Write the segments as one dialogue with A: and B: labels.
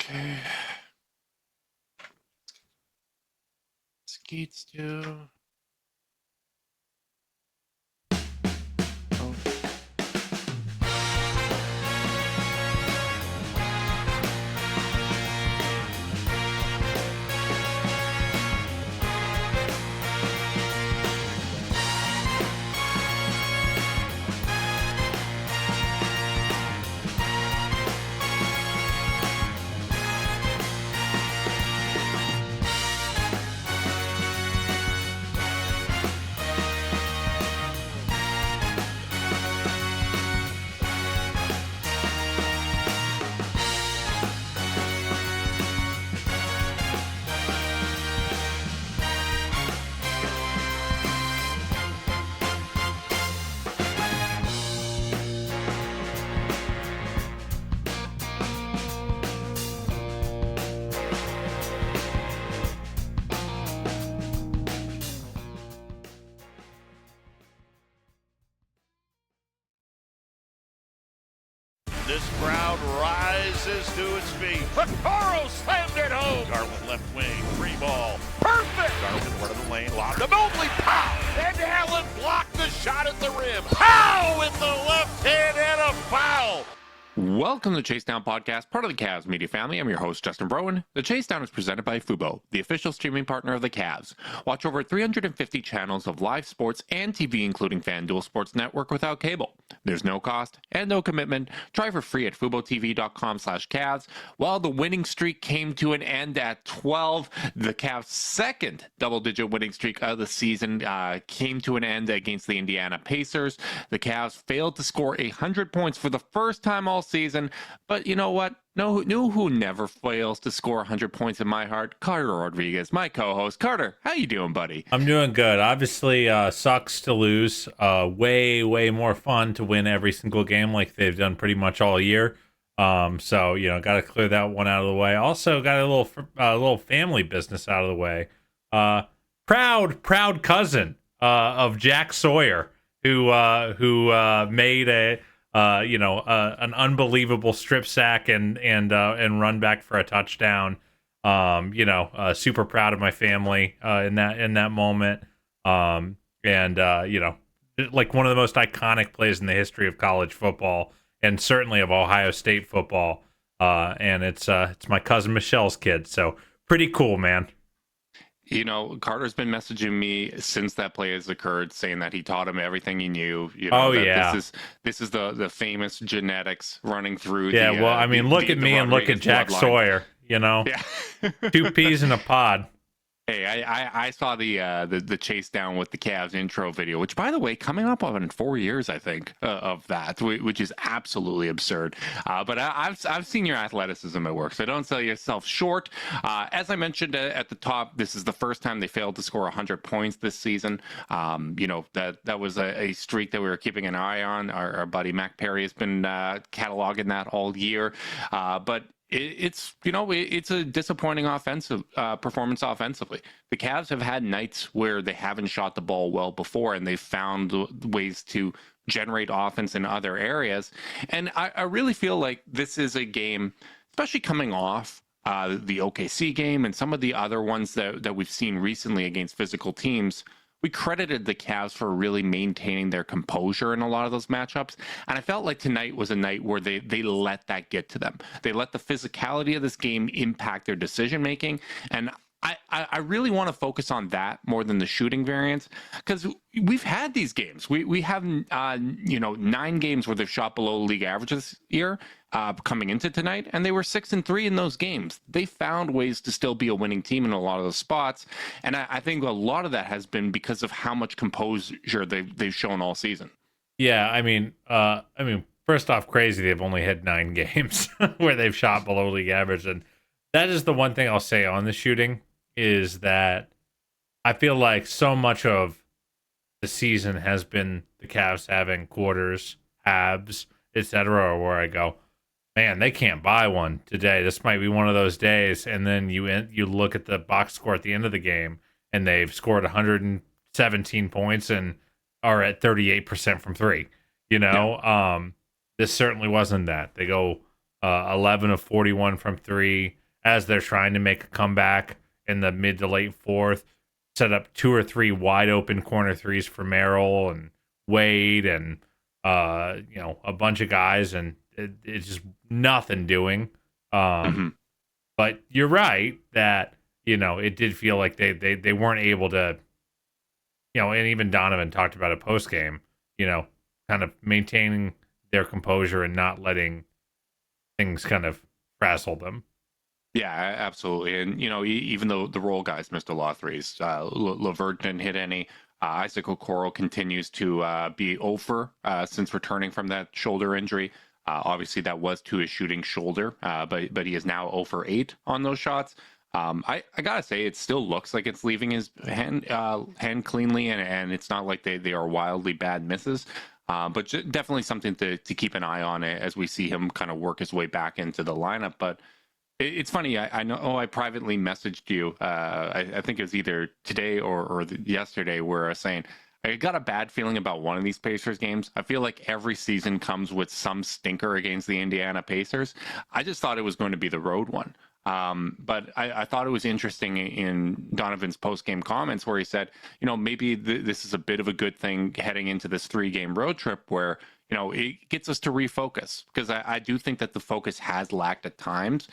A: Okay. Skeets do. Oh.
B: This crowd rises to its feet. Vaccaro slammed it home. Garland left wing, free ball. Perfect! Garland right of the lane, lobbed to Mobley. Pow! And Allen blocked the shot at the rim. Pow! With the left hand and a foul.
A: Welcome to the Chase Down Podcast, part of the Cavs media family. I'm your host, Justin Browen. The Chase Down is presented by Fubo, the official streaming partner of the Cavs. Watch over 350 channels of live sports and TV, including FanDuel Sports Network without cable. There's no cost and no commitment. Try for free at FuboTV.com/Cavs. While the winning streak came to an end at 12, the Cavs' second double-digit winning streak of the season came to an end against the Indiana Pacers. The Cavs failed to score 100 points for the first time all season, but you know what? Know who never fails to score 100 points in my heart? Carter Rodriguez, my co-host. Carter, how you doing, buddy?
C: I'm doing good. Obviously, sucks to lose. Way more fun to win every single game like they've done pretty much all year. So got to clear that one out of the way. Also, got a little family business out of the way. Proud cousin of Jack Sawyer, who made an unbelievable strip sack and run back for a touchdown. Super proud of my family in that moment. Like one of the most iconic plays in the history of college football and certainly of Ohio State football. And it's my cousin Michelle's kid. So pretty cool, man.
A: You know, Carter's been messaging me since that play has occurred, saying that he taught him everything he knew. This is the famous genetics running through.
C: Yeah, look at me and look at Jack Sawyer. Yeah. Two peas in a pod.
A: Hey, I saw the chase down with the Cavs intro video, which, by the way, coming up on 4 years, I think, of that, which is absolutely absurd. But I've seen your athleticism at work, so don't sell yourself short. As I mentioned at the top, this is the first time they failed to score 100 points this season. That was a streak that we were keeping an eye on. Our buddy Mac Perry has been cataloging that all year, but it's a disappointing performance offensively. The Cavs have had nights where they haven't shot the ball well before, and they've found ways to generate offense in other areas. And I really feel like this is a game, especially coming off the OKC game and some of the other ones that we've seen recently against physical teams. We credited the Cavs for really maintaining their composure in a lot of those matchups. And I felt like tonight was a night where they let that get to them. They let the physicality of this game impact their decision-making. And I really want to focus on that more than the shooting variance, because we've had these games. We have 9 games where they've shot below league average this year coming into tonight, and they were 6-3 in those games. They found ways to still be a winning team in a lot of those spots, and I think a lot of that has been because of how much composure they've shown all season.
C: Yeah, first off, crazy. They've only had 9 games where they've shot below league average, and that is the one thing I'll say on the shooting is that I feel like so much of the season has been the Cavs having quarters, halves, etc., where I go, man, they can't buy one today. This might be one of those days. And then you look at the box score at the end of the game, and they've scored 117 points and are at 38% from three. This certainly wasn't that. They go 11 of 41 from three as they're trying to make a comeback in the mid to late fourth. Set up 2 or 3 wide open corner threes for Merrill and Wade and a bunch of guys, and it's just nothing doing. But you're right that it did feel like they weren't able to, and even Donovan talked about it post game, kind of maintaining their composure and not letting things kind of frazzle them.
A: Yeah, absolutely. And, even though the role guys missed a lot of threes, Levert didn't hit any. Isaac Okoro continues to be over since returning from that shoulder injury. Obviously, that was to his shooting shoulder, but he is now 0 for 8 on those shots. I gotta say, it still looks like it's leaving his hand cleanly, and it's not like they are wildly bad misses. But definitely something to keep an eye on as we see him kind of work his way back into the lineup. But it's funny. I know I privately messaged you. I think it was either today or yesterday, where I was saying I got a bad feeling about one of these Pacers games. I feel like every season comes with some stinker against the Indiana Pacers. I just thought it was going to be the road one. But I thought it was interesting in Donovan's post-game comments where he said, maybe this is a bit of a good thing heading into this 3-game road trip where, it gets us to refocus, because I do think that the focus has lacked at times.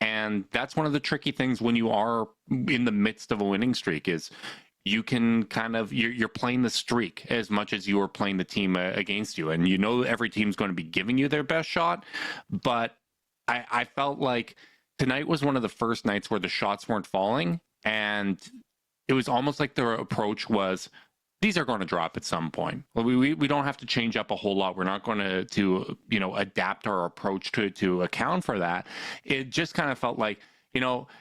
A: And that's one of the tricky things when you are in the midst of a winning streak is you can kind of, you're playing the streak as much as you are playing the team against you. And every team's going to be giving you their best shot. But I felt like tonight was one of the first nights where the shots weren't falling. And it was almost like their approach was, these are going to drop at some point. We don't have to change up a whole lot. We're not going to adapt our approach to account for that. It just kind of felt like,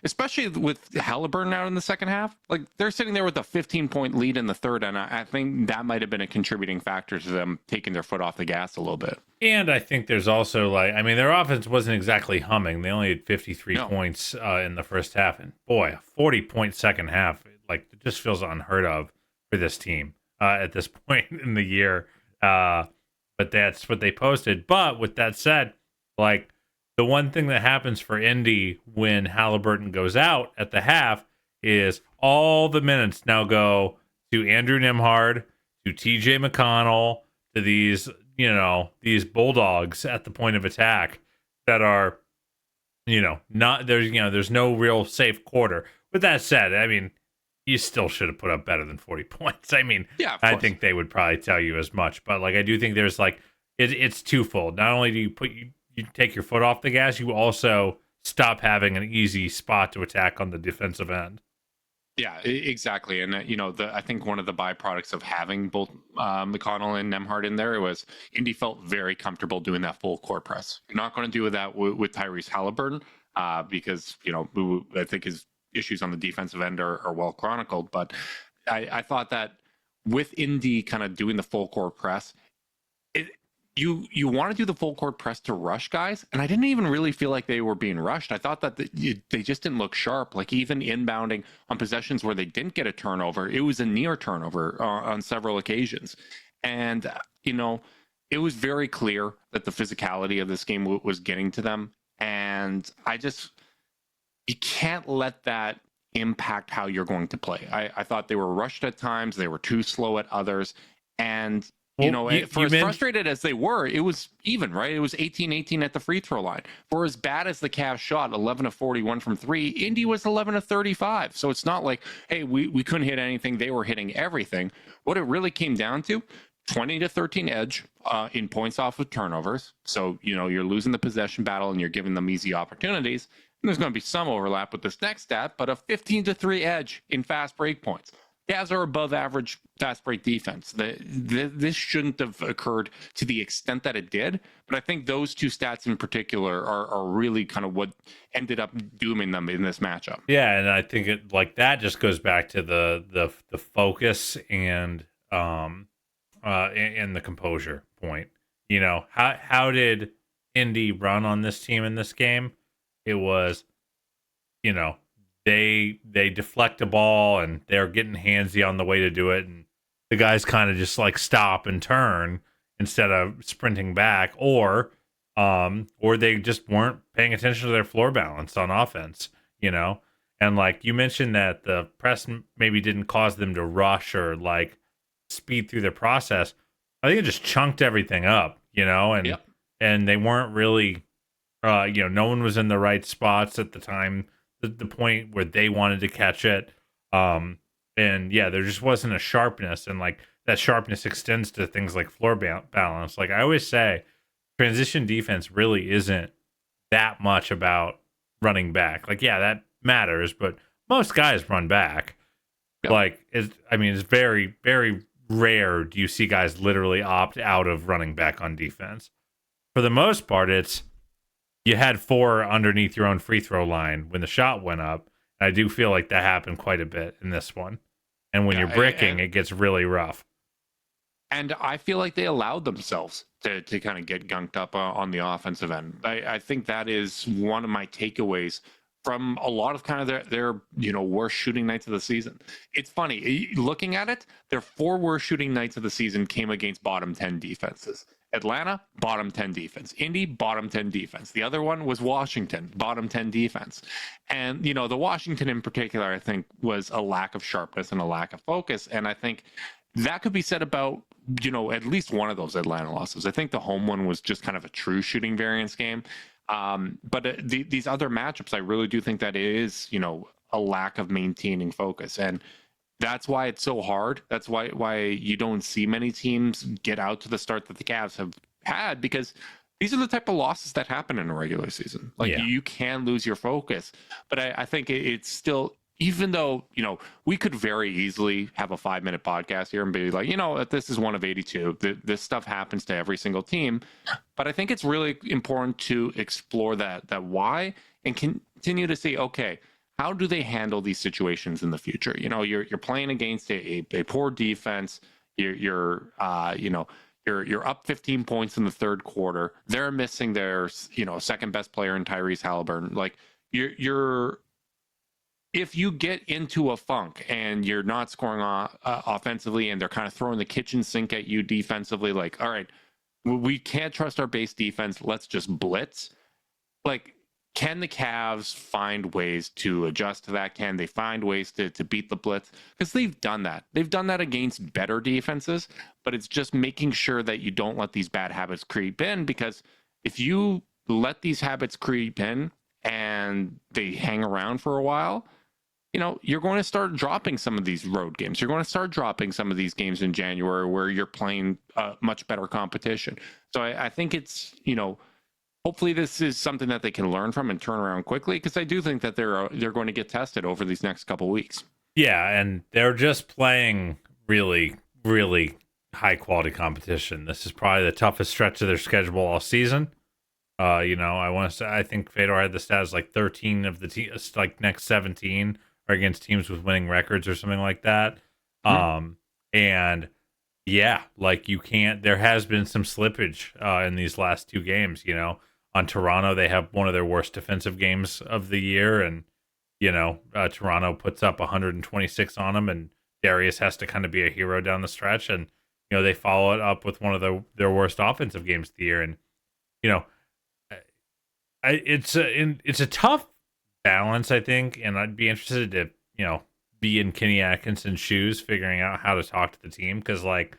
A: especially with Halliburton out in the second half, like they're sitting there with a 15-point lead in the third, and I think that might have been a contributing factor to them taking their foot off the gas a little bit.
C: And I think there's also their offense wasn't exactly humming. They only had 53 points in the first half, and boy, a 40-point second half, it just feels unheard of for this team at this point in the year. But that's what they posted. But with that said, the one thing that happens for Indy when Halliburton goes out at the half is all the minutes now go to Andrew Nembhard, to TJ McConnell, to these bulldogs at the point of attack that are, not there's no real safe quarter. With that said, you still should have put up better than 40 points.
A: Yeah,
C: I think they would probably tell you as much, but I do think there's it's twofold. Not only do you take your foot off the gas, you also stop having an easy spot to attack on the defensive end.
A: Yeah, exactly. And, I think one of the byproducts of having both McConnell and Nembhard in there was Indy felt very comfortable doing that full court press. You're not going to do that with Tyrese Halliburton because, I think his issues on the defensive end are well chronicled. But I thought that with Indy kind of doing the full court press, you want to do the full court press to rush guys, and I didn't even really feel like they were being rushed. I thought that they just didn't look sharp. Even inbounding on possessions where they didn't get a turnover, it was a near turnover on several occasions. And it was very clear that the physicality of this game was getting to them, and you can't let that impact how you're going to play. I thought they were rushed at times, they were too slow at others, and as frustrated as they were, it was even, right? It was 18-18 at the free throw line. For as bad as the Cavs shot, 11 of 41 from three, Indy was 11 of 35. So it's not like, hey, we couldn't hit anything. They were hitting everything. What it really came down to, 20-13 edge in points off of turnovers. So, you're losing the possession battle and you're giving them easy opportunities. And there's going to be some overlap with this next stat, but a 15-3 edge in fast break points. Cavs are above average fast break defense. This shouldn't have occurred to the extent that it did, but I think those two stats in particular are really kind of what ended up dooming them in this matchup.
C: Yeah, and I think it that just goes back to the focus and the composure point. How did Indy run on this team in this game? It was, they deflect a ball and they're getting handsy on the way to do it, and the guys kind of just stop and turn instead of sprinting back, or or they just weren't paying attention to their floor balance on offense, you know? And like you mentioned that the press maybe didn't cause them to rush or like speed through the process. I think it just chunked everything up, you know,
A: Yep.
C: and they weren't really no one was in the right spots at the time, the point where they wanted to catch it. And yeah, there just wasn't a sharpness, and like that sharpness extends to things like floor balance. Like I always say, transition defense really isn't that much about running back. Like, yeah, that matters, but most guys run back.
A: Yep.
C: Like, it's very, very rare do you see guys literally opt out of running back on defense. For the most part, it's you had 4 underneath your own free throw line when the shot went up. And I do feel like that happened quite a bit in this one. And when you're bricking, it gets really rough.
A: And I feel like they allowed themselves to kind of get gunked up on the offensive end. I think that is one of my takeaways from a lot of kind of their worst shooting nights of the season. It's funny looking at it. Their 4 worst shooting nights of the season came against bottom 10 defenses. Atlanta, bottom 10 defense. Indy, bottom 10 defense. The other one was Washington, bottom 10 defense. And, the Washington in particular, I think, was a lack of sharpness and a lack of focus. And I think that could be said about, at least one of those Atlanta losses. I think the home one was just kind of a true shooting variance game. But these other matchups, I really do think that it is, a lack of maintaining focus. And that's why it's so hard. That's why you don't see many teams get out to the start that the Cavs have had, because these are the type of losses that happen in a regular season. Like you can lose your focus. But I think it's still, even though, we could very easily have a 5-minute podcast here and be like, this is one of 82. This stuff happens to every single team. But I think it's really important to explore that why and continue to see, okay, how do they handle these situations in the future? You're playing against a poor defense. You're up 15 points in the third quarter. They're missing their second best player in Tyrese Halliburton. Like you're if you get into a funk and you're not scoring offensively, and they're kind of throwing the kitchen sink at you defensively, like, all right, we can't trust our base defense. Let's just blitz. Like, can the Cavs find ways to adjust to that? Can they find ways to beat the blitz? Because they've done that. They've done that against better defenses, but it's just making sure that you don't let these bad habits creep in, because if you let these habits creep in and they hang around for a while, you're going to start dropping some of these road games. You're going to start dropping some of these games in January where you're playing much better competition. So I think it's, hopefully this is something that they can learn from and turn around quickly, because I do think that they're going to get tested over these next couple weeks. Yeah,
C: and they're just playing really, really high quality competition. This is probably the toughest stretch of their schedule all season. I think Fedor had the stats like 13 of the like next 17 are against teams with winning records or something like that. And yeah, like there has been some slippage in these last 2 games. On Toronto, they have one of their worst defensive games of the year, and Toronto puts up 126 on them, and Darius has to kind of be a hero down the stretch, and they follow it up with one of their worst offensive games of the year, and it's a tough balance, I think, and I'd be interested to be in Kenny Atkinson's shoes, figuring out how to talk to the team, because like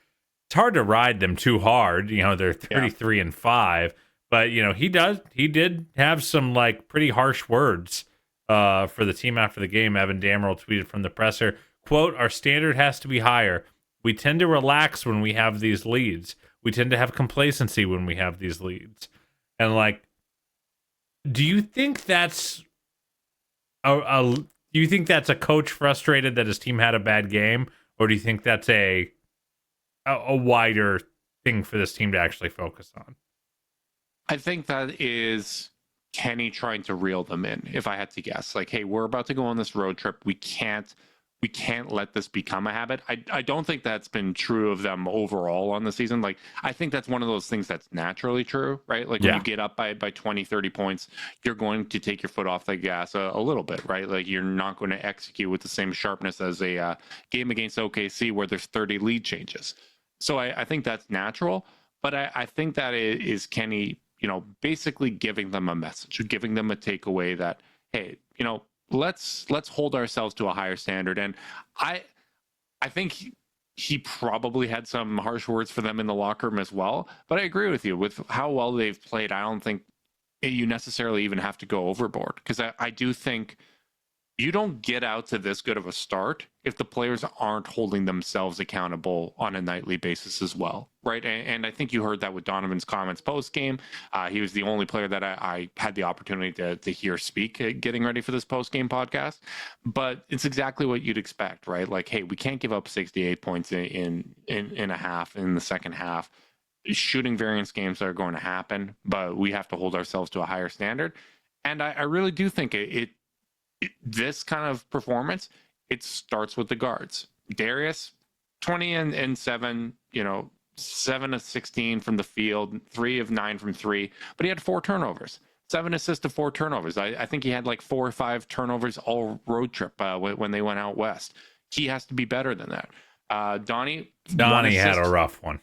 C: it's hard to ride them too hard. They're 33-5, but he did have some like pretty harsh words for the team after the game. Evan Dammerel tweeted from the presser, quote, "Our standard has to be higher. We tend to relax when we have these leads. We tend to have complacency when we have these leads." And like, do you think that's a coach frustrated that his team had a bad game, or do you think that's a wider thing for this team to actually focus on?
A: I think that is Kenny trying to reel them in, if I had to guess. Like, hey, we're about to go on this road trip. We can't let this become a habit. I don't think that's been true of them overall on the season. Like, I think that's one of those things that's naturally true, right? Like when you get up by 20, 30 points, you're going to take your foot off the gas a little bit, right? Like you're not going to execute with the same sharpness as a game against OKC where there's 30 lead changes. So I think that's natural, but I think that is Kenny, basically giving them a message, giving them a takeaway that, hey, let's hold ourselves to a higher standard. And I think he probably had some harsh words for them in the locker room as well. But I agree with you with how well they've played. I don't think you necessarily even have to go overboard, because I do think you don't get out to this good of a start if the players aren't holding themselves accountable on a nightly basis as well, right? And I think you heard that with Donovan's comments post-game. He was the only player that I had the opportunity to hear speak getting ready for this post-game podcast. But it's exactly what you'd expect, right? Like, hey, we can't give up 68 points in a half, in the second half. Shooting variance games are going to happen, but we have to hold ourselves to a higher standard. And I really do think this kind of performance, it starts with the guards. Darius, 20 and 7, 7 of 16 from the field, 3 of 9 from 3, but he had 4 turnovers, 7 assists to 4 turnovers. I think he had like 4 or 5 turnovers all road trip when they went out west. He has to be better than that. Donnie
C: had a rough one.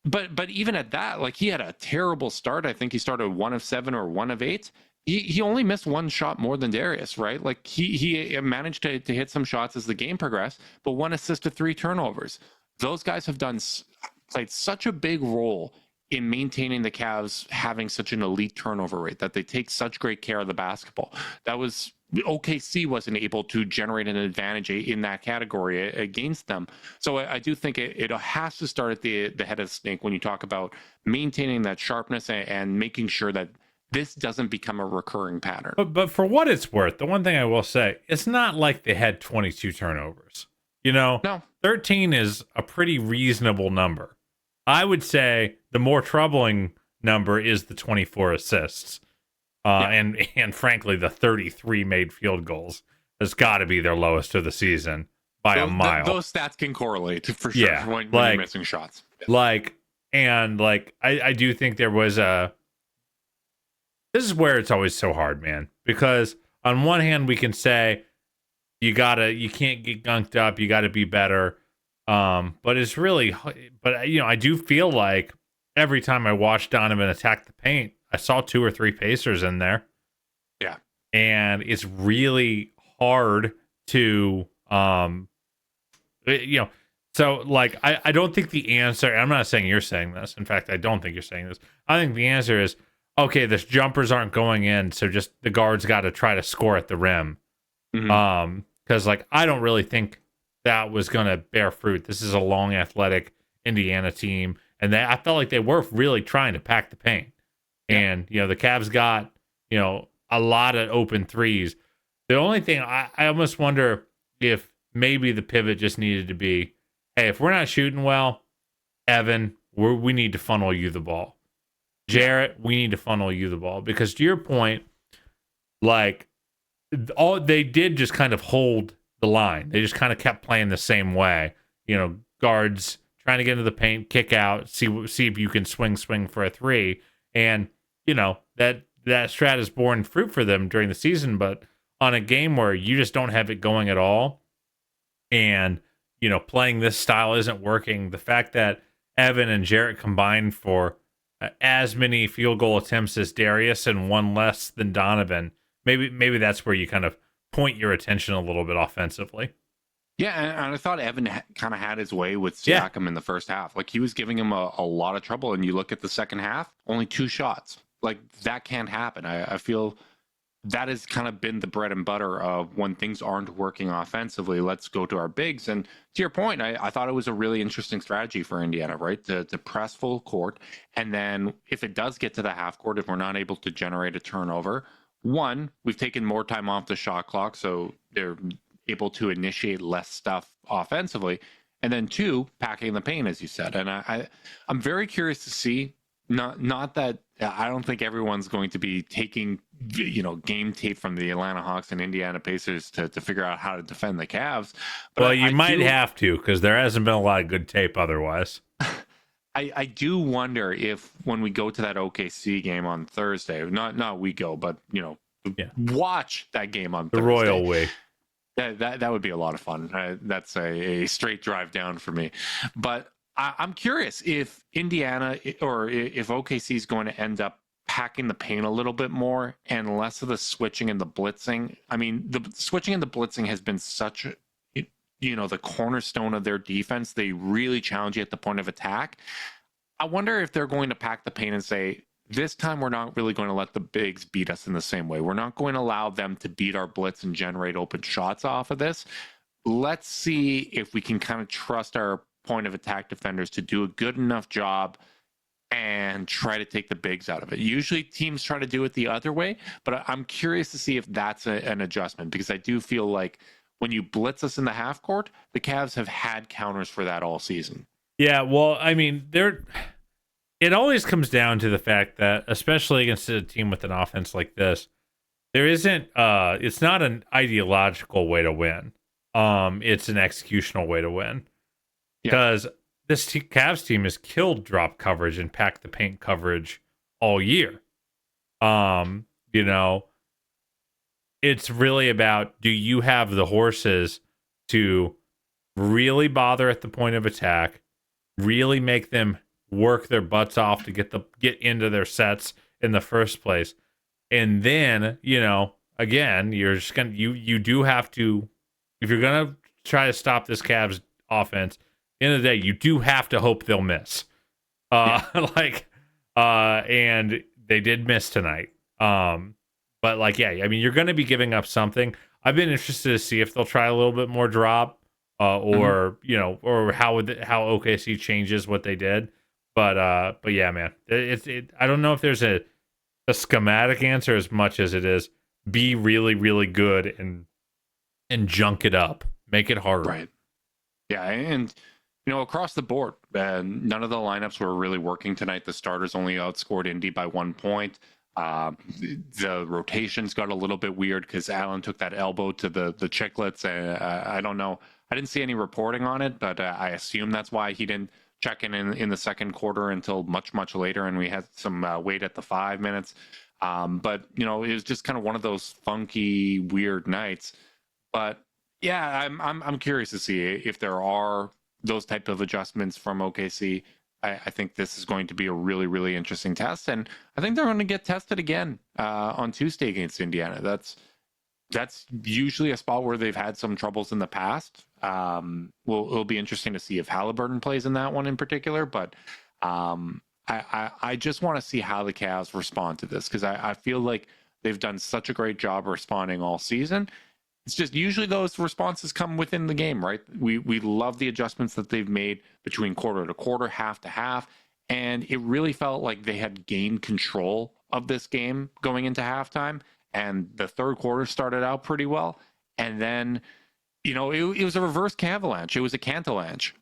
A: But even at that, like, he had a terrible start. I think he started 1 of 7 or 1 of 8. He only missed 1 shot more than Darius, right? Like, he managed to hit some shots as the game progressed, but 1 assist to 3 turnovers. Those guys have played such a big role in maintaining the Cavs having such an elite turnover rate, that they take such great care of the basketball. OKC wasn't able to generate an advantage in that category against them. So I do think it has to start at the head of the snake when you talk about maintaining that sharpness and making sure that this doesn't become a recurring pattern.
C: But for what it's worth, the one thing I will say, it's not like they had 22 turnovers.
A: No.
C: 13 is a pretty reasonable number. I would say the more troubling number is the 24 assists. And frankly, the 33 made field goals has got to be their lowest of the season by a mile.
A: Those stats can correlate for sure when you're missing shots.
C: I do think there was this is where it's always so hard, man, because on one hand we can say you can't get gunked up, you got to be better. But it's really, I do feel like every time I watch Donovan attack the paint, I saw 2 or 3 Pacers in there.
A: Yeah.
C: And it's really hard to, so like, I don't think the answer, I'm not saying you're saying this. In fact, I don't think you're saying this. I think the answer is, okay, the jumpers aren't going in, so just the guards got to try to score at the rim.
A: Mm-hmm.
C: Because I don't really think that was going to bear fruit. This is a long, athletic Indiana team, and I felt like they were really trying to pack the paint. Yeah. And the Cavs got a lot of open threes. The only thing I almost wonder if maybe the pivot just needed to be, hey, if we're not shooting well, Evan, we need to funnel you the ball. Jarrett, we need to funnel you the ball, because to your point, like, all they did just kind of hold the line. They just kind of kept playing the same way. Guards trying to get into the paint, kick out, see if you can swing for a 3, and that strat has borne fruit for them during the season. But on a game where you just don't have it going at all, and playing this style isn't working, the fact that Evan and Jarrett combined for as many field goal attempts as Darius and 1 less than Donovan, maybe that's where you kind of point your attention a little bit offensively.
A: Yeah, and I thought Evan kind of had his way with Siakam in the first half. Like, he was giving him a lot of trouble, and you look at the second half, only 2 shots. Like, that can't happen. I feel that has kind of been the bread and butter of when things aren't working offensively, let's go to our bigs. And to your point, I thought it was a really interesting strategy for Indiana, right? To press full court. And then if it does get to the half court, if we're not able to generate a turnover, 1, we've taken more time off the shot clock, so they're able to initiate less stuff offensively. And then 2, packing the paint, as you said. And I'm very curious to see, not that I don't think everyone's going to be taking game tape from the Atlanta Hawks and Indiana Pacers to figure out how to defend the Cavs. But
C: well, you might have to, because there hasn't been a lot of good tape otherwise.
A: I do wonder if when we go to that OKC game on Thursday, not we go, but watch that game on Thursday.
C: The Royal way.
A: That would be a lot of fun. That's a straight drive down for me. But I'm curious if Indiana or if OKC is going to end up packing the paint a little bit more and less of the switching and the blitzing. I mean, the switching and the blitzing has been such the cornerstone of their defense. They really challenge you at the point of attack. I wonder if they're going to pack the paint and say, this time we're not really going to let the bigs beat us in the same way. We're not going to allow them to beat our blitz and generate open shots off of this. Let's see if we can kind of trust our point of attack defenders to do a good enough job and try to take the bigs out of it. Usually teams try to do it the other way, but I'm curious to see if that's an adjustment, because I do feel like when you blitz us in the half court, the Cavs have had counters for that all season.
C: Yeah, well, I mean, it always comes down to the fact that, especially against a team with an offense like this, there isn't it's not an ideological way to win. It's an executional way to win. Because this Cavs team has killed drop coverage and pack the paint coverage all year. It's really about, do you have the horses to really bother at the point of attack, really make them work their butts off to get into their sets in the first place. And then, again, you're just gonna you do have to, if you're gonna try to stop this Cavs offense, at the end of the day, you do have to hope they'll miss. And they did miss tonight. But I mean, you're gonna be giving up something. I've been interested to see if they'll try a little bit more drop, or how OKC changes what they did. But yeah, man, I don't know if there's a schematic answer as much as it is be really, really good and junk it up, make it harder.
A: Right. Yeah, and across the board, none of the lineups were really working tonight. The starters only outscored Indy by 1 point. The rotations got a little bit weird because Allen took that elbow to the chiclets. I don't know. I didn't see any reporting on it, but I assume that's why he didn't check in the second quarter until much, much later, and we had some wait at the 5 minutes. But it was just kind of one of those funky, weird nights. But yeah, I'm curious to see if there are those type of adjustments from OKC. I think this is going to be a really, really interesting test, and I think they're going to get tested again on Tuesday against Indiana. That's usually a spot where they've had some troubles in the past. It'll be interesting to see if Halliburton plays in that one in particular, but I just want to see how the Cavs respond to this, because I feel like they've done such a great job responding all season. It's just usually those responses come within the game, right? We love the adjustments that they've made between quarter to quarter, half to half, and it really felt like they had gained control of this game going into halftime. And the third quarter started out pretty well, and then it was a reverse Cavalanche. It was a Cantalanche.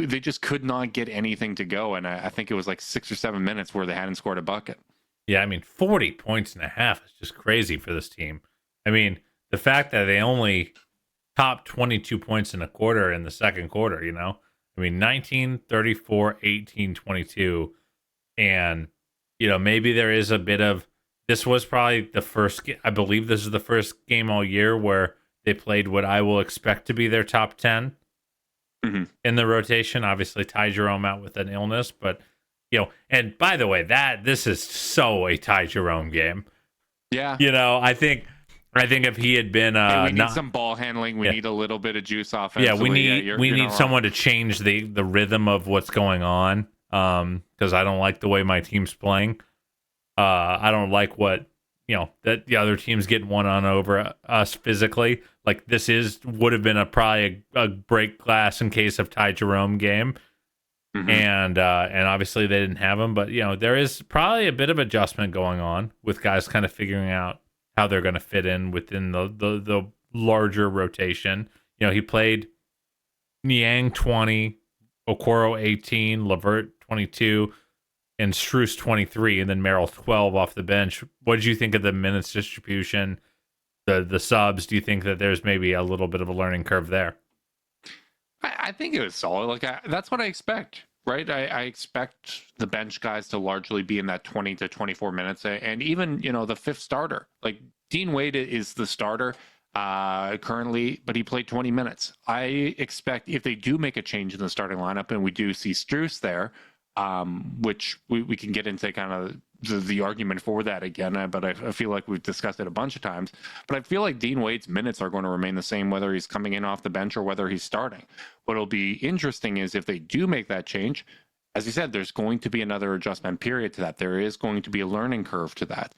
A: They just could not get anything to go, and I think it was like 6 or 7 minutes where they hadn't scored a bucket.
C: Yeah, I mean, 40 points and a half is just crazy for this team. I mean, the fact that they only topped 22 points in a quarter in the second quarter, I mean, 19, 34, 18, 22. And, maybe there is a bit of, this was probably the first, I believe this is the first game all year where they played what I will expect to be their top 10 in the rotation. Obviously, Ty Jerome out with an illness, but, and by the way, this is so a Ty Jerome game.
A: Yeah.
C: I think if he had been,
A: we need some ball handling. We need a little bit of juice offensively.
C: Yeah, we need someone to change the rhythm of what's going on. Because I don't like the way my team's playing. I don't like what that the other team's getting one on over us physically. Like this would have been probably a break glass in case of Ty Jerome game. And obviously they didn't have him, but there is probably a bit of adjustment going on with guys kind of figuring out how they're going to fit in within the larger rotation. He played Niang 20, Okoro 18, Levert 22, and Strus 23, and then Merrill 12 off the bench. What did you think of the minutes distribution, the subs? Do you think that there's maybe a little bit of a learning curve there?
A: I think it was solid. That's what I expect, right? I expect the bench guys to largely be in that 20 to 24 minutes. And even, the fifth starter, like Dean Wade is the starter currently, but he played 20 minutes. I expect if they do make a change in the starting lineup and we do see Strus there, which we can get into kind of the argument for that again. But I feel like we've discussed it a bunch of times. But I feel like Dean Wade's minutes are going to remain the same whether he's coming in off the bench or whether he's starting. What'll be interesting is if they do make that change, as you said, there's going to be another adjustment period to that. There is going to be a learning curve to that.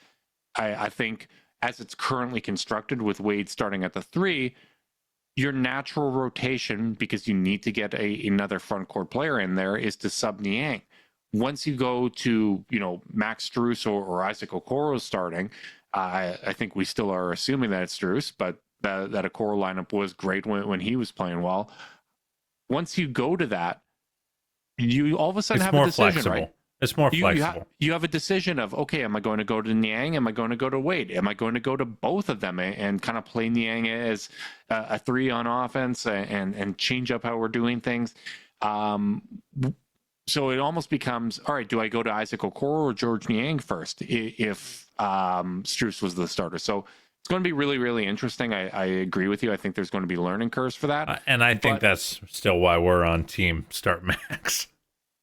A: I think as it's currently constructed with Wade starting at the 3, your natural rotation, because you need to get another front court player in there, is to sub Niang. Once you go to, Max Strus or Isaac Okoro starting, I think we still are assuming that it's Strus, but that Okoro lineup was great when he was playing well. Once you go to that, you all of a sudden have a decision,
C: flexible.
A: right?
C: It's more flexible.
A: You have a decision of, okay, am I going to go to Niang? Am I going to go to Wade? Am I going to go to both of them and kind of play Niang as a 3 on offense and change up how we're doing things? So it almost becomes, all right, do I go to Isaac Okoro or George Niang first if Strus was the starter? So it's going to be really, really interesting. I agree with you. I think there's going to be learning curves for that.
C: And I think that's still why we're on team start Max.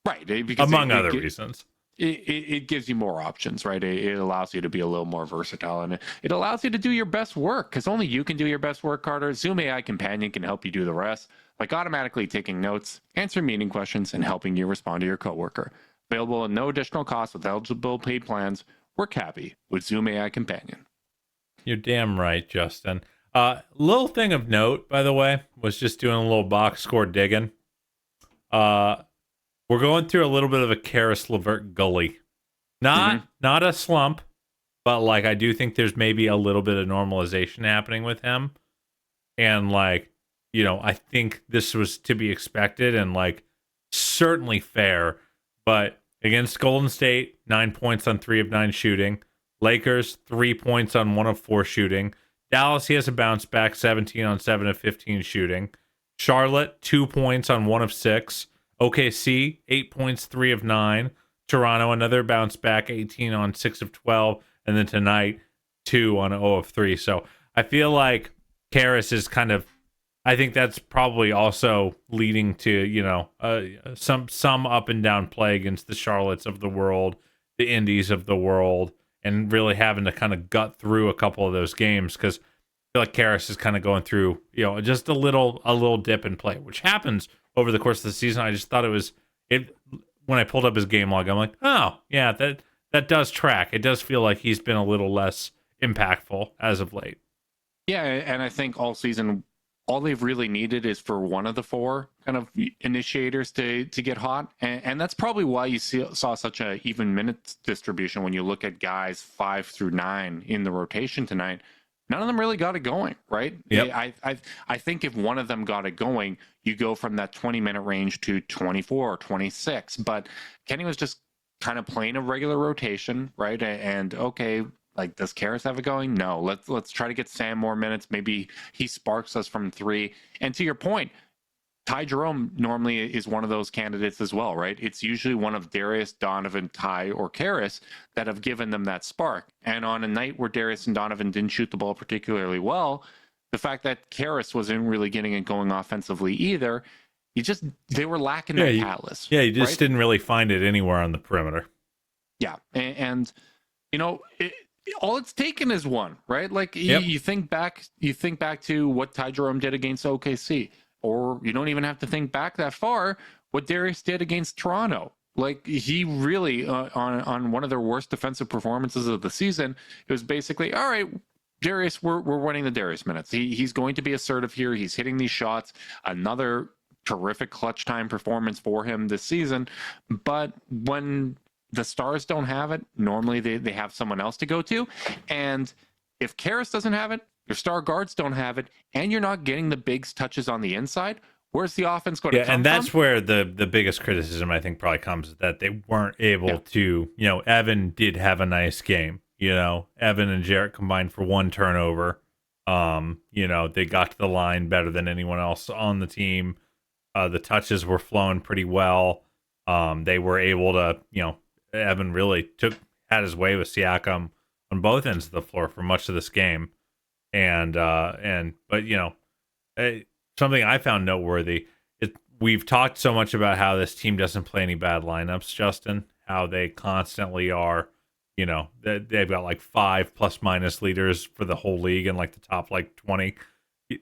A: Right. Because
C: among other reasons.
A: It gives you more options, right? It allows you to be a little more versatile, and it allows you to do your best work, because only you can do your best work, Carter. Zoom AI Companion can help you do the rest, like automatically taking notes, answering meeting questions, and helping you respond to your coworker. Available at no additional cost with eligible paid plans. Work happy with Zoom AI Companion.
C: You're damn right, Justin. Little thing of note, by the way, was just doing a little box score digging. We're going through a little bit of a Karis LeVert gully. Not a slump, but like I do think there's maybe a little bit of normalization happening with him. And like, I think this was to be expected and like certainly fair. But against Golden State, 9 points on 3 of 9 shooting. Lakers, 3 points on 1 of 4 shooting. Dallas, he has a bounce back, 17 on 7 of 15 shooting. Charlotte, 2 points on 1 of 6. OKC, 8 points, 3 of 9. Toronto, another bounce back, 18 on 6 of 12. And then tonight, 2 on 0 of 3. So I feel like Karis is kind of, I think that's probably also leading to, some up and down play against the Charlottes of the world, the Indies of the world, and really having to kind of gut through a couple of those games, because I feel like Karis is kind of going through, just a little dip in play, which happens over the course of the season. I just thought when I pulled up his game log, I'm like, oh yeah, that does track. It does feel like he's been a little less impactful as of late.
A: Yeah, and I think all season, all they've really needed is for one of the 4 kind of initiators to get hot. And that's probably why you saw such a even minutes distribution when you look at guys 5 through 9 in the rotation tonight. None of them really got it going, right?
C: Yep.
A: I think if one of them got it going, you go from that 20-minute range to 24 or 26. But Kenny was just kind of playing a regular rotation, right? And okay, like, does Karis have it going? No. Let's try to get Sam more minutes. Maybe he sparks us from 3. And to your point, Ty Jerome normally is one of those candidates as well, right? It's usually one of Darius, Donovan, Ty, or Karis that have given them that spark. And on a night where Darius and Donovan didn't shoot the ball particularly well, the fact that Karis wasn't really getting it going offensively either, they were lacking that catalyst.
C: Yeah, you just didn't really find it anywhere on the perimeter.
A: Yeah, and all it's taken is one, right? Like you think back to what Ty Jerome did against OKC. Or you don't even have to think back that far, what Darius did against Toronto. Like, he really, on one of their worst defensive performances of the season, it was basically, all right, Darius, we're winning the Darius minutes. He's going to be assertive here. He's hitting these shots. Another terrific clutch time performance for him this season. But when the Stars don't have it, normally they have someone else to go to. And if Karis doesn't have it, your star guards don't have it, and you're not getting the big touches on the inside, where's the offense going to come from?
C: And that's where the biggest criticism, I think, probably comes, that they weren't able to, Evan did have a nice game. Evan and Jarrett combined for 1 turnover. They got to the line better than anyone else on the team. The touches were flowing pretty well. They were able to, Evan really had his way with Siakam on both ends of the floor for much of this game. But something I found noteworthy is we've talked so much about how this team doesn't play any bad lineups, Justin, how they constantly are, they've got like 5 plus minus leaders for the whole league and like the top like 20.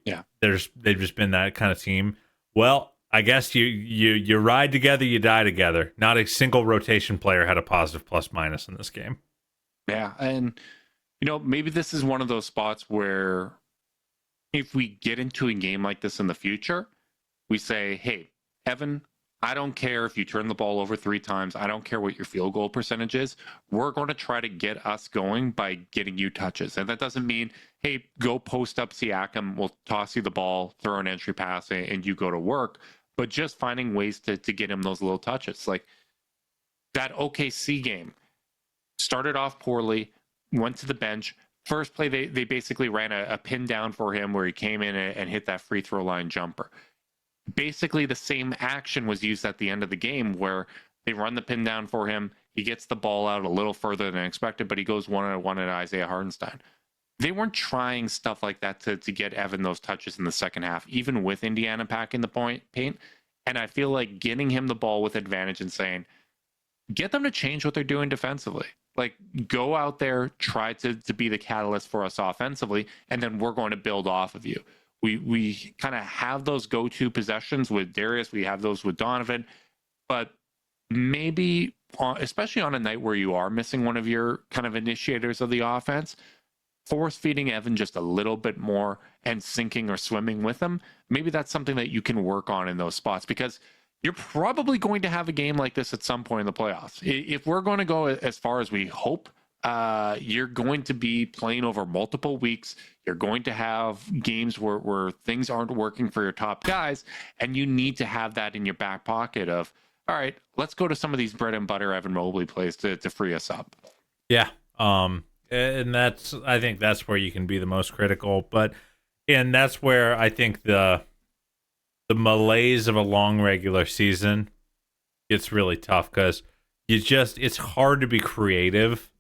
A: Yeah.
C: They've just been that kind of team. Well, I guess you ride together, you die together. Not a single rotation player had a positive plus minus in this game.
A: Yeah. And, maybe this is one of those spots where if we get into a game like this in the future, we say, hey, Evan, I don't care if you turn the ball over 3 times. I don't care what your field goal percentage is. We're going to try to get us going by getting you touches. And that doesn't mean, hey, go post up Siakam. We'll toss you the ball, throw an entry pass, and you go to work. But just finding ways to get him those little touches. Like that OKC game started off poorly, went to the bench. First play, they basically ran a pin down for him where he came in and hit that free throw line jumper. Basically the same action was used at the end of the game where they run the pin down for him. He gets the ball out a little further than expected, but he goes 1-on-1 at Isaiah Hartenstein. They weren't trying stuff like that to get Evan those touches in the second half, even with Indiana packing the paint. And I feel like getting him the ball with advantage and saying, get them to change what they're doing defensively. Like, go out there, try to be the catalyst for us offensively, and then we're going to build off of you. We kind of have those go-to possessions with Darius. We have those with Donovan. But maybe, especially on a night where you are missing one of your kind of initiators of the offense, force-feeding Evan just a little bit more and sinking or swimming with him, maybe that's something that you can work on in those spots, because you're probably going to have a game like this at some point in the playoffs. If we're going to go as far as we hope, you're going to be playing over multiple weeks. You're going to have games where things aren't working for your top guys, and you need to have that in your back pocket of, all right, let's go to some of these bread and butter Evan Mobley plays to free us up.
C: Yeah. And I think that's where you can be the most critical, and that's where I think the malaise of a long regular season gets really tough, because it's hard to be creative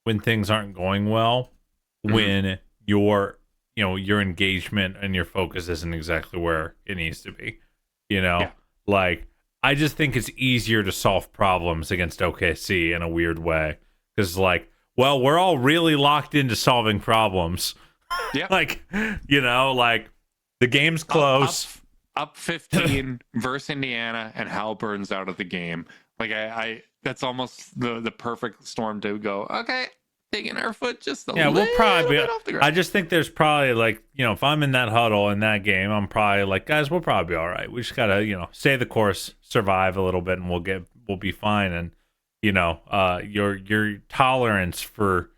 C: when things aren't going well, when your engagement and your focus isn't exactly where it needs to be. Like, I just think it's easier to solve problems against OKC in a weird way, because well, we're all really locked into solving problems.
A: Yeah.
C: like the game's close.
A: Up 15 versus Indiana, and Halliburton's out of the game. Like, I that's almost the perfect storm to go, okay, taking our foot just a little
C: we'll probably
A: bit off the ground.
C: I just think there's probably if I'm in that huddle in that game, I'm probably like, guys, we'll probably be all right. We just gotta, stay the course, survive a little bit, and we'll be fine. And your tolerance for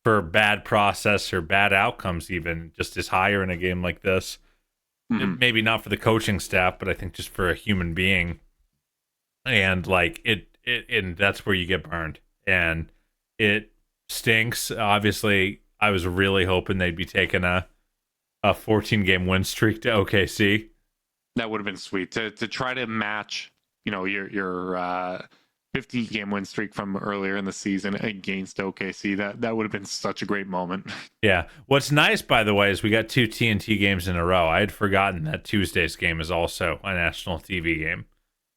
C: bad process or bad outcomes even just is higher in a game like this. Maybe not for the coaching staff, but I think just for a human being. And and that's where you get burned, and it stinks. Obviously, I was really hoping they'd be taking a 14-game win streak to OKC.
A: That would have been sweet to try to match, your 50-game win streak from earlier in the season against OKC. That would have been such a great moment.
C: Yeah. What's nice, by the way, is we got 2 TNT games in a row. I had forgotten that Tuesday's game is also a national TV game.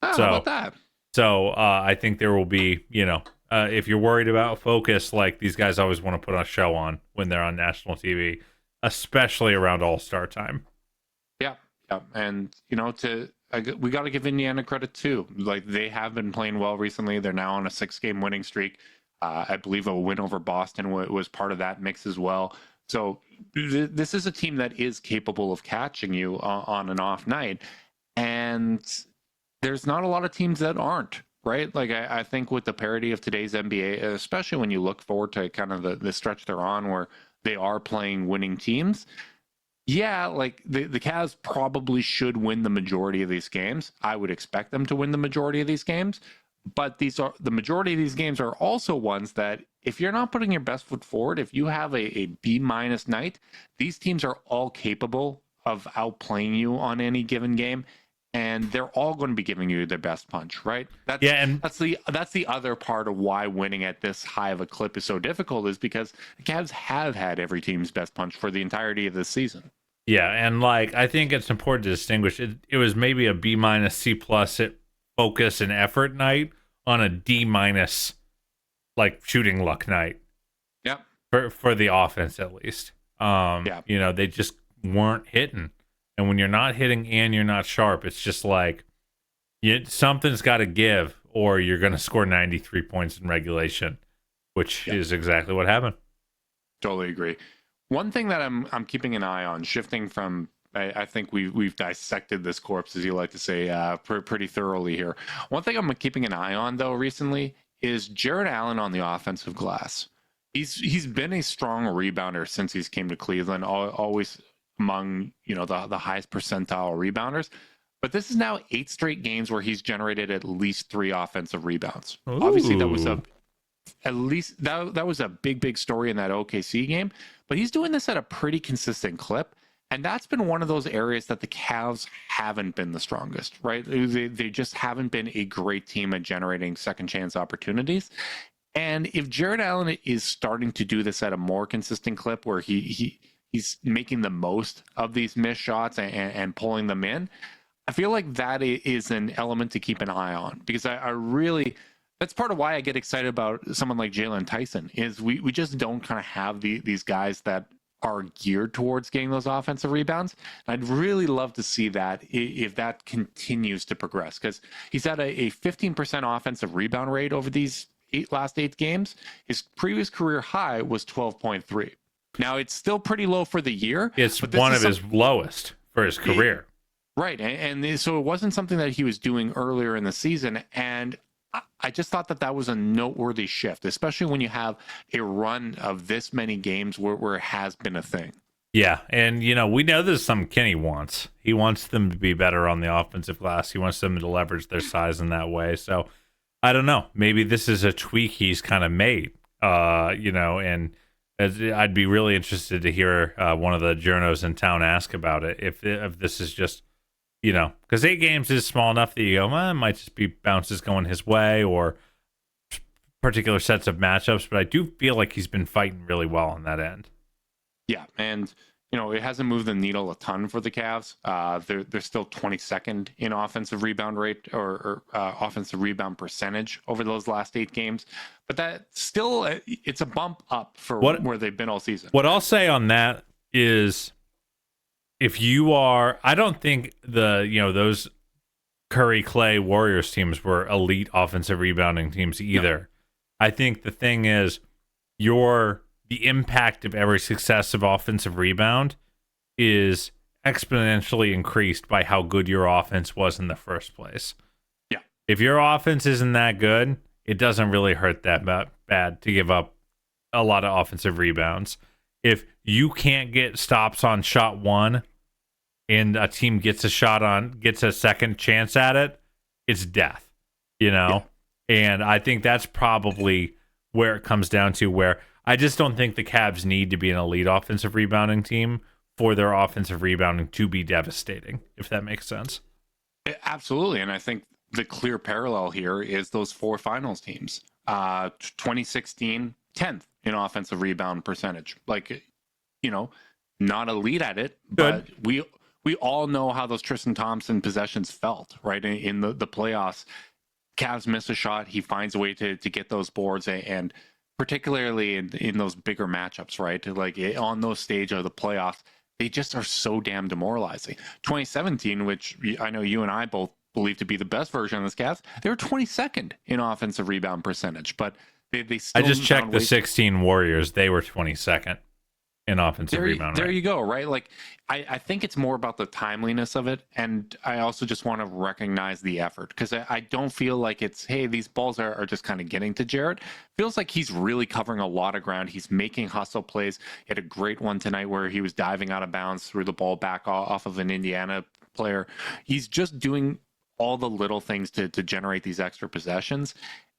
A: Oh, how about that?
C: So I think there will be, if you're worried about focus, like, these guys always want to put a show on when they're on national TV, especially around All-Star time.
A: Yeah. And, we got to give Indiana credit too. Like, they have been playing well recently. They're now on a 6-game winning streak. I believe a win over Boston was part of that mix as well. So this is a team that is capable of catching you on an off night. And there's not a lot of teams that aren't, right? Like, I think with the parity of today's NBA, especially when you look forward to kind of the stretch they're on where they are playing winning teams, yeah, like the Cavs probably should win the majority of these games. I would expect them to win the majority of these games, but the majority of these games are also ones that if you're not putting your best foot forward, if you have a B- night, these teams are all capable of outplaying you on any given game, and they're all going to be giving you their best punch, right? That's the other part of why winning at this high of a clip is so difficult, is because the Cavs have had every team's best punch for the entirety of this season.
C: Yeah, and like I think it's important to distinguish it was maybe a B minus C plus focus and effort night on a D minus like shooting luck night
A: Yep.
C: for the offense at least.
A: Yeah.
C: They just weren't hitting. And when you're not hitting and you're not sharp, it's just like something's got to give or you're going to score 93 points in regulation, which is exactly what happened.
A: Totally agree. One thing that I'm keeping an eye on, shifting from, I think we've dissected this corpse, as you like to say, pretty thoroughly here. One thing I'm keeping an eye on though recently is Jared Allen on the offensive glass. He's been a strong rebounder since he's came to Cleveland, always among the highest percentile rebounders. But this is now 8 straight games where he's generated at least 3 offensive rebounds.
C: Ooh.
A: Obviously, that was a big story in that OKC game. But he's doing this at a pretty consistent clip. And that's been one of those areas that the Cavs haven't been the strongest, right? They just haven't been a great team at generating second chance opportunities. And if Jared Allen is starting to do this at a more consistent clip where he's making the most of these missed shots and pulling them in, I feel like that is an element to keep an eye on, because I really, that's part of why I get excited about someone like Jalen Tyson, is we just don't kind of have these guys that are geared towards getting those offensive rebounds. And I'd really love to see that if that continues to progress, because he's at a 15% offensive rebound rate over these last 8 games. His previous career high was 12.3. Now it's still pretty low for the year.
C: It's one of his lowest for his career.
A: Right. And so it wasn't something that he was doing earlier in the season. And I just thought that was a noteworthy shift, especially when you have a run of this many games where it has been a thing.
C: Yeah. And, we know this is something Kenny wants. He wants them to be better on the offensive glass. He wants them to leverage their size in that way. So I don't know. Maybe this is a tweak he's kind of made, and I'd be really interested to hear one of the journos in town ask about it. If this is just, because 8 games is small enough that you go, it might just be bounces going his way or particular sets of matchups. But I do feel like he's been fighting really well on that end.
A: Yeah, and it hasn't moved the needle a ton for the Cavs. They're still 22nd in offensive rebound rate or offensive rebound percentage over those last 8 games. But that still, it's a bump up for where they've been all season.
C: What I'll say on that is, if you are, I don't think those Curry, Clay, Warriors teams were elite offensive rebounding teams either. No. I think the thing is, the impact of every successive offensive rebound is exponentially increased by how good your offense was in the first place.
A: Yeah.
C: If your offense isn't that good, it doesn't really hurt that bad to give up a lot of offensive rebounds. If you can't get stops on shot 1 and a team gets a second chance at it, it's death, Yeah. And I think that's probably where it comes down to, where I just don't think the Cavs need to be an elite offensive rebounding team for their offensive rebounding to be devastating, if that makes sense.
A: Absolutely. And I think the clear parallel here is those 4 finals teams. 2016, 10th in offensive rebound percentage. Not elite at it, but we all know how those Tristan Thompson possessions felt, right? In the playoffs, Cavs miss a shot, he finds a way to get those boards, and particularly in those bigger matchups, right? Like on those stage of the playoffs, they just are so damn demoralizing. 2017, which I know you and I both believe to be the best version of this Cavs, they were 22nd in offensive rebound percentage, but they still.
C: I just checked the 16 Warriors; they were 22nd in offensive rebound.
A: There you go, right? Like I think it's more about the timeliness of it, and I also just want to recognize the effort, because I don't feel like it's, hey, these balls are just kind of getting to Jared. Feels like he's really covering a lot of ground. He's making hustle plays. He had a great one tonight where he was diving out of bounds, threw the ball back off of an Indiana player. He's just doing all the little things to generate these extra possessions,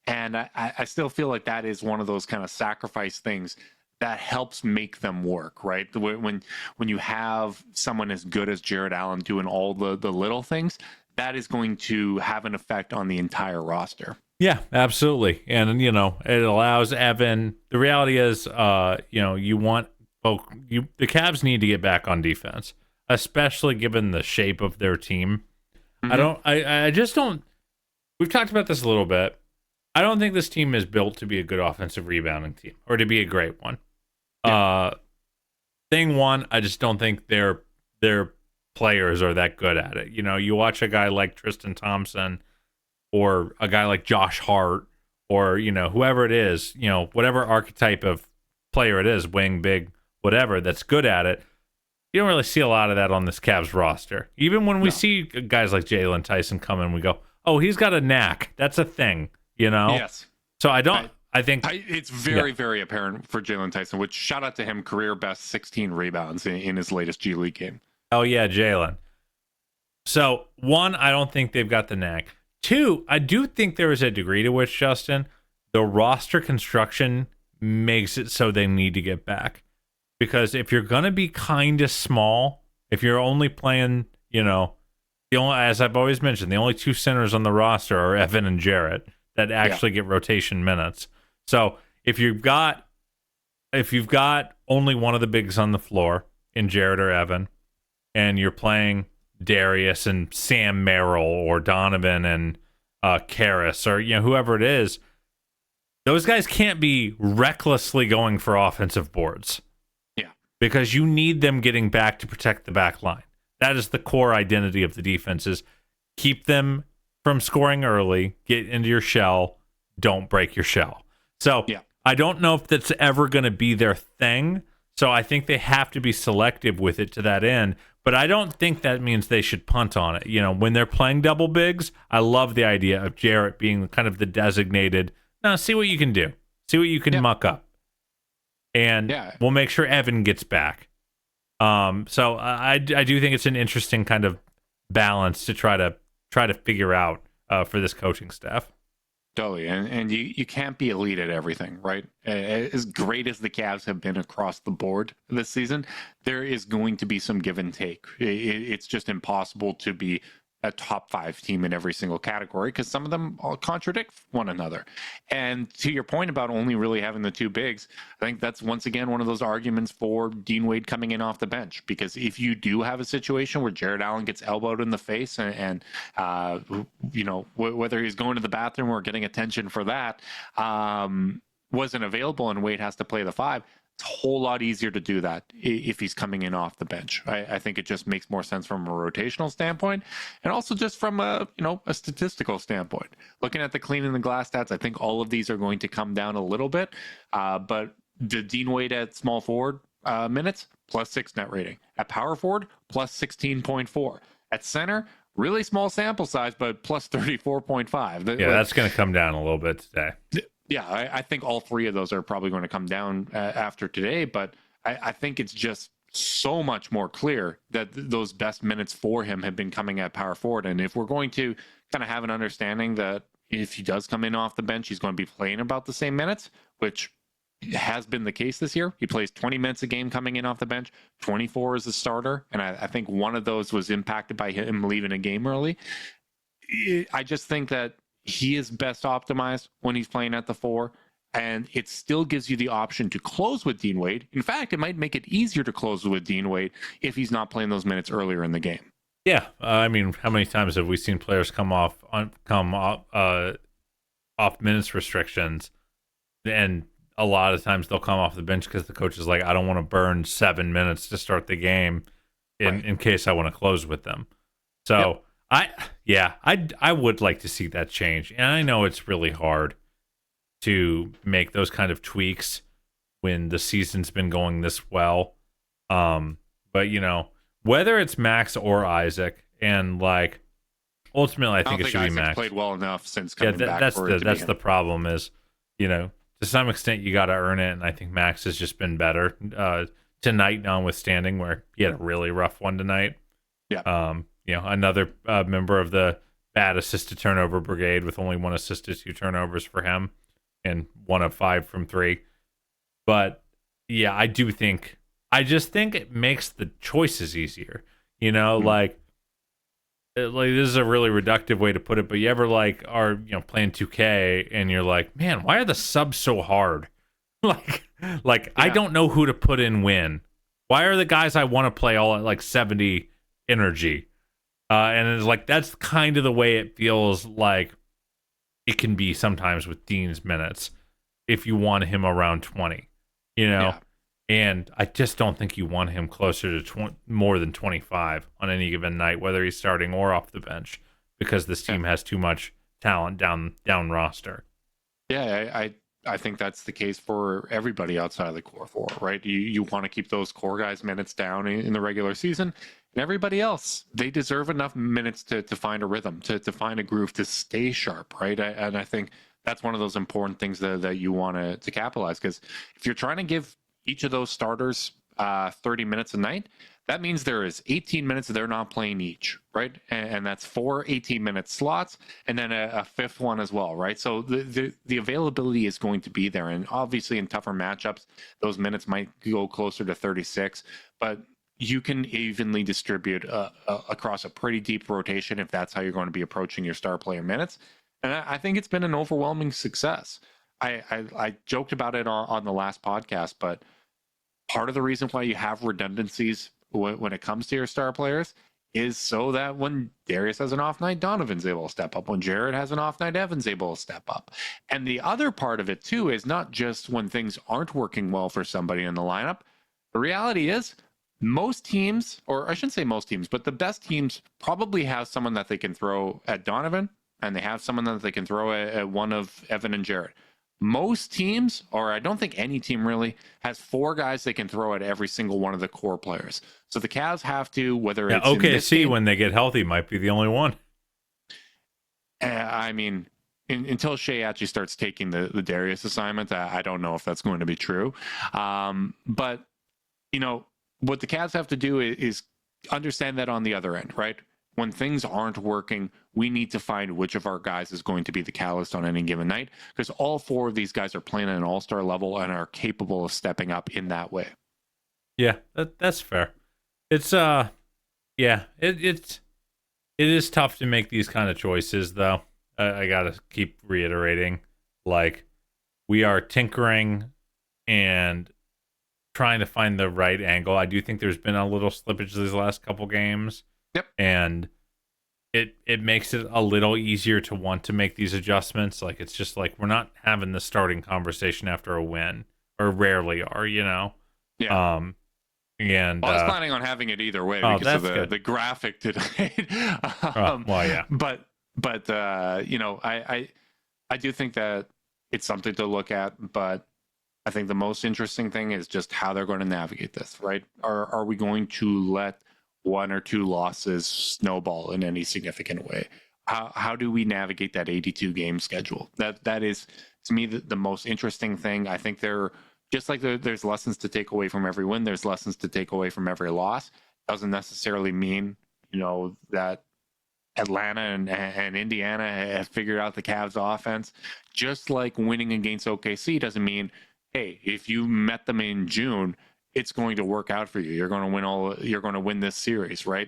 A: and I still feel like that is one of those kind of sacrifice things that helps make them work, right? When you have someone as good as Jared Allen doing all the little things, that is going to have an effect on the entire roster.
C: Yeah, absolutely. And, it allows Evan. The reality is, you want the Cavs need to get back on defense. especially given the shape of their team.
A: Mm-hmm.
C: I just don't. We've talked about this a little bit. I don't think this team is built to be a good offensive rebounding team or to be a great one.
A: Yeah.
C: Thing one, I just don't think their players are that good at it. You watch a guy like Tristan Thompson or a guy like Josh Hart or whoever it is, whatever archetype of player it is, wing, big, whatever, that's good at it. You don't really see a lot of that on this Cavs roster. Even when we see guys like Jalen Tyson come in, we go, "Oh, he's got a knack. That's a thing."
A: Yes.
C: So I think
A: it's very apparent for Jalen Tyson, which shout out to him, career best 16 rebounds in his latest G League game.
C: Oh yeah, Jalen. So one, I don't think they've got the knack. Two, I do think there is a degree to which, Justin, the roster construction makes it so they need to get back. Because if you're gonna be kind of small, if you're only playing, as I've always mentioned, the only two centers on the roster are Evan and Jarrett that actually get rotation minutes. So if you've got only one of the bigs on the floor in Jarrett or Evan, and you're playing Darius and Sam Merrill or Donovan and Karras or whoever it is, those guys can't be recklessly going for offensive boards.
A: Yeah,
C: because you need them getting back to protect the back line. That is the core identity of the defense: is keep them from scoring early, get into your shell, don't break your shell. So I don't know if that's ever going to be their thing. So I think they have to be selective with it to that end. But I don't think that means they should punt on it. When they're playing double bigs, I love the idea of Jarrett being kind of the designated, no, see what you can do. See what you can muck up. And we'll make sure Evan gets back. So I do think it's an interesting kind of balance to try to figure out for this coaching staff.
A: Totally, and you can't be elite at everything, right? As great as the Cavs have been across the board this season, there is going to be some give and take. It's just impossible to be a top 5 team in every single category because some of them all contradict one another. And to your point about only really having the two bigs, I think that's once again one of those arguments for Dean Wade coming in off the bench, because if you do have a situation where Jared Allen gets elbowed in the face and whether he's going to the bathroom or getting attention for that wasn't available and Wade has to play the 5, it's a whole lot easier to do that if he's coming in off the bench. I think it just makes more sense from a rotational standpoint, and also just from a statistical standpoint. Looking at the cleaning the glass stats, I think all of these are going to come down a little bit. But the Dean Wade at small forward minutes, +6 net rating. At power forward, +16.4. At center, really small sample size, but +34.5.
C: Yeah, that's going to come down a little bit today.
A: Yeah, I think all 3 of those are probably going to come down after today, but I think it's just so much more clear that those best minutes for him have been coming at power forward. And if we're going to kind of have an understanding that if he does come in off the bench, he's going to be playing about the same minutes, which has been the case this year. He plays 20 minutes a game coming in off the bench, 24 as a starter, and I think one of those was impacted by him leaving a game early. I just think that he is best optimized when he's playing at the 4, and it still gives you the option to close with Dean Wade. In fact, it might make it easier to close with Dean Wade if he's not playing those minutes earlier in the game.
C: Yeah, I mean, how many times have we seen players come off minutes restrictions, and a lot of times they'll come off the bench because the coach is like, I don't want to burn 7 minutes to start the game in case I want to close with them. So. I would like to see that change. And I know it's really hard to make those kind of tweaks when the season's been going this well. But whether it's Max or Isaac, and ultimately I think it should be Max.
A: Played well enough since coming back.
C: That's the problem is, to some extent you got to earn it, and I think Max has just been better tonight, notwithstanding, where he had a really rough one tonight.
A: Yeah.
C: Another member of the bad assist to turnover brigade with only 1 assist to 2 turnovers for him and 1 of 5 from 3. But yeah, I just think it makes the choices easier. Like this is a really reductive way to put it, but you ever are playing 2K and you're like, man, why are the subs so hard? I don't know who to put in when. Why are the guys I want to play all at like 70 energy? And it's like that's kind of the way it feels like it can be sometimes with Dean's minutes if you want him around 20, you know?
A: Yeah.
C: And I just don't think you want him closer to more than 25 on any given night, whether he's starting or off the bench, because this team has too much talent down roster.
A: Yeah, I think that's the case for everybody outside of the core four, right? You want to keep those core guys minutes down in the regular season, and everybody else, they deserve enough minutes to find a rhythm, to find a groove, to stay sharp, right? And I think that's one of those important things that you want to capitalize, because if you're trying to give each of those starters 30 minutes a night, that means there is 18 minutes they're not playing each, right? And that's 4 18-minute slots, and then a fifth one as well, right? So the availability is going to be there, and obviously in tougher matchups, those minutes might go closer to 36, but you can evenly distribute across a pretty deep rotation if that's how you're going to be approaching your star player minutes. And I think it's been an overwhelming success. I joked about it on the last podcast, but part of the reason why you have redundancies when it comes to your star players is so that when Darius has an off night, Donovan's able to step up. When Jared has an off night, Evan's able to step up. And the other part of it too is not just when things aren't working well for somebody in the lineup. The reality is most teams, or I shouldn't say most teams, but the best teams probably have someone that they can throw at Donovan, and they have someone that they can throw at one of Evan and Jared. Most teams, or I don't think any team really, has 4 guys they can throw at every single one of the core players. So the Cavs have to, whether it's
C: OKC when they get healthy might be the only one.
A: I mean, until Shea actually starts taking the Darius assignment, I don't know if that's going to be true. But you know what the Cavs have to do is understand that on the other end, right? When things aren't working, we need to find which of our guys is going to be the catalyst on any given night, because all 4 of these guys are playing at an all-star level and are capable of stepping up in that way.
C: Yeah, that's fair. It's it is tough to make these kind of choices, though. I gotta keep reiterating, like, we are tinkering and trying to find the right angle. I do think there's been a little slippage these last couple games.
A: Yep.
C: And it makes it a little easier to want to make these adjustments. Like, it's just like we're not having the starting conversation after a win, or rarely are, you know?
A: Yeah.
C: And
A: I was planning on having it either way because of the graphic today.
C: Well, yeah.
A: But you know, I do think that it's something to look at, but I think the most interesting thing is just how they're going to navigate this, right? Are we going to let 1 or 2 losses snowball in any significant way? How do we navigate that 82 game schedule? That is, to me, the most interesting thing. I think just like there's lessons to take away from every win, there's lessons to take away from every loss. Doesn't necessarily mean, you know, that Atlanta and Indiana have figured out the Cavs offense. Just like winning against OKC doesn't mean, hey, if you met them in June, it's going to work out for you. You're going to win this series, right?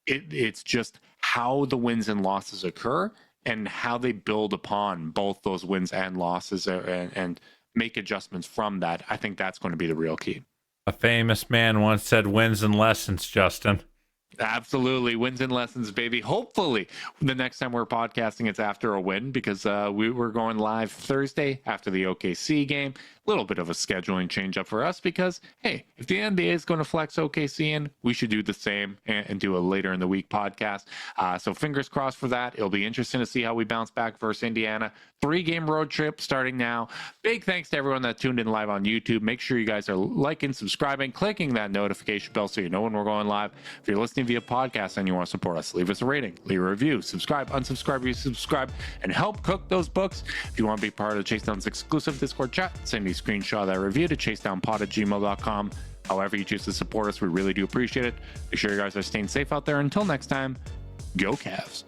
A: It's just how the wins and losses occur and how they build upon both those wins and losses and make adjustments from that. I think that's going to be the real key.
C: A famous man once said, "Wins and lessons, Justin."
A: Absolutely. Wins and lessons, baby. Hopefully the next time we're podcasting, it's after a win, because we're going live Thursday after the OKC game. A little bit of a scheduling change up for us because, hey, if the NBA is going to flex OKC in, we should do the same and do a later in the week podcast. So fingers crossed for that. It'll be interesting to see how we bounce back versus Indiana. 3-game road trip starting now. Big thanks to everyone that tuned in live on YouTube. Make sure you guys are liking, subscribing, clicking that notification bell so you know when we're going live. If you're listening via podcast and you want to support us, leave us a rating, leave a review, subscribe, unsubscribe, resubscribe, and help cook those books. If you want to be part of Chasedown's exclusive Discord chat, send me a screenshot of that review to chasedownpod@gmail.com. However you choose to support us, we really do appreciate it. Make sure you guys are staying safe out there. Until next time, go Cavs.